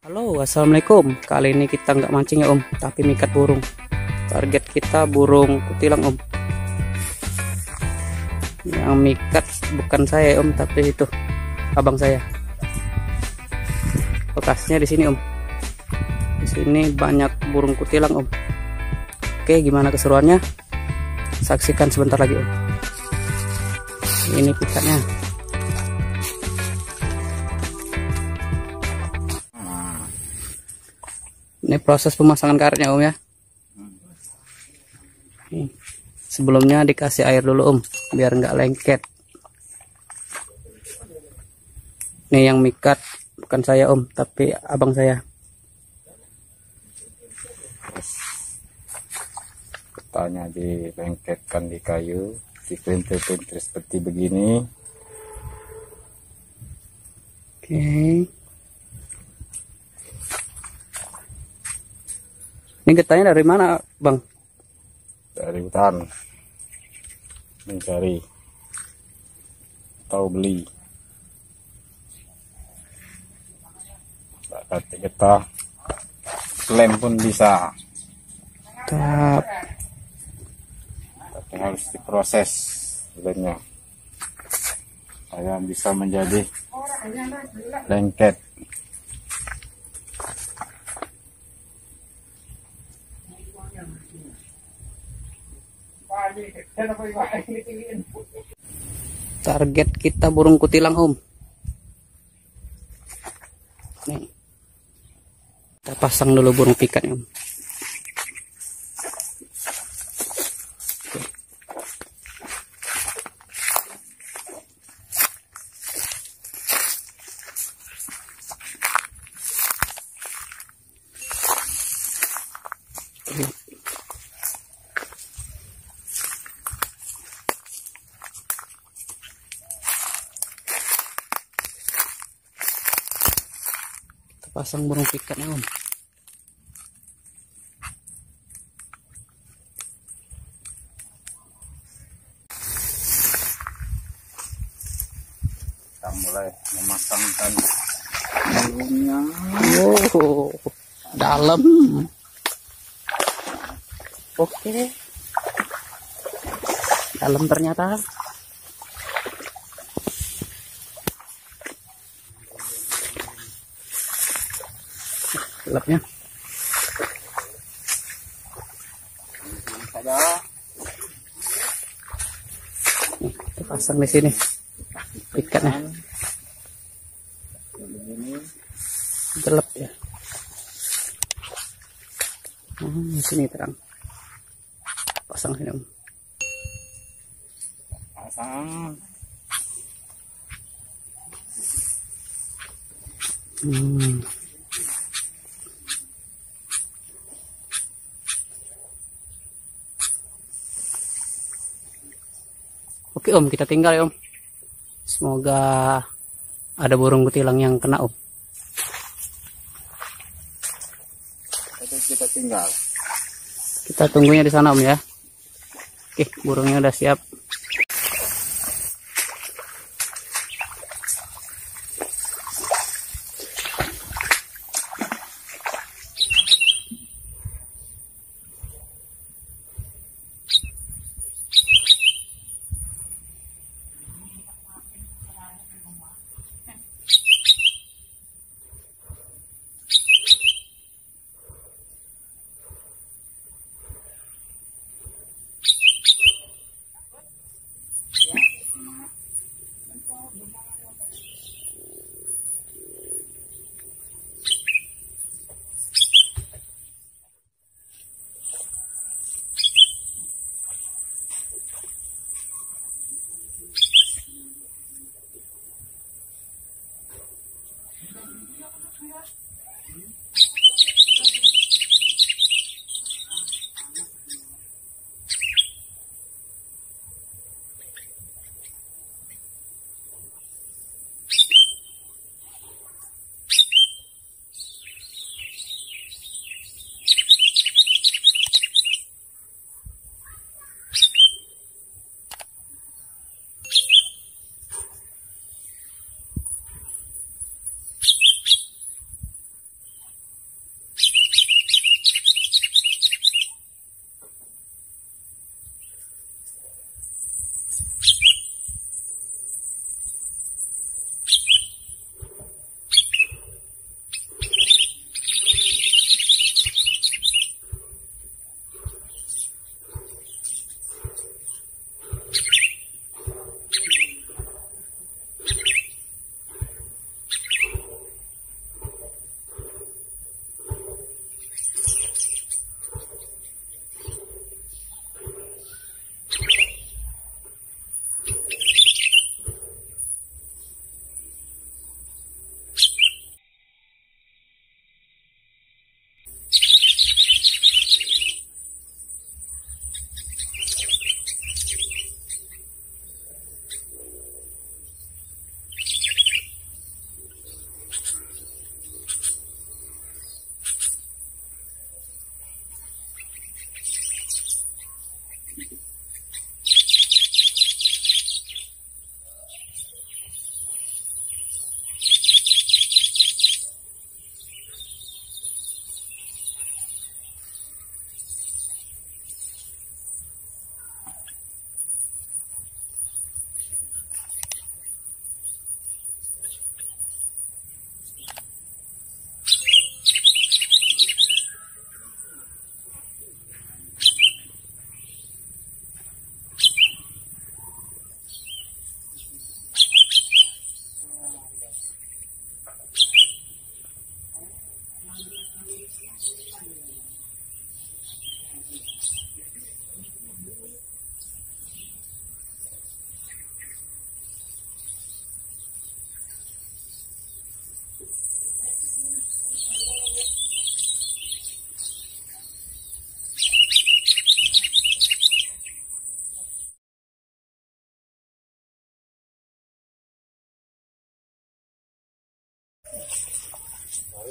Halo, assalamualaikum. Kali ini kita nggak mancing ya om, tapi mikat burung. Target kita burung kutilang om. Yang mikat bukan saya om, tapi itu abang saya. Lokasinya di sini om. Di sini banyak burung kutilang om. Oke, gimana keseruannya? Saksikan sebentar lagi om. Ini pikatnya. Ini proses pemasangan karetnya om ya. Sebelumnya dikasih air dulu om, biar nggak lengket. Ini yang mikat bukan saya om, tapi abang saya. Ketanya dilengketkan di kayu, dipelintir-pelintir seperti begini. Oke. Ini getahnya dari mana bang? Dari hutan mencari atau beli. Berarti kita lem pun bisa, Tap. tapi harus diproses lemnya supaya bisa menjadi lengket. Target kita burung kutilang om. Nih. Kita pasang dulu burung pikatnya om. Pasang burung pikatnya om. Kita mulai memasangkan burungnya. Wow, dalam. Oke, dalam ternyata. Gelapnya. Nih, kita pasang di sini pikatnya. Gelap ya. Di sini terang. Pasang sini om. Pasang. Oke om, kita tinggal ya om. Semoga ada burung kutilang yang kena om. Kita tinggal. Kita tunggunya di sana om ya. Oke, burungnya udah siap.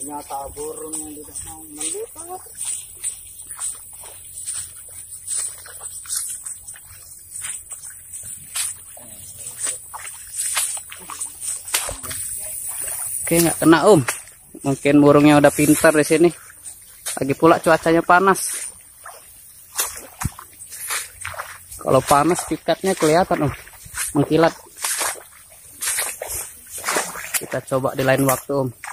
Ternyata burung yang tidak mau mendekat. Oke, nggak kena Om. Mungkin burungnya udah pintar di sini. Lagi pula cuacanya panas. Kalau panas pikatnya kelihatan Om, mengkilat. Kita coba di lain waktu Om.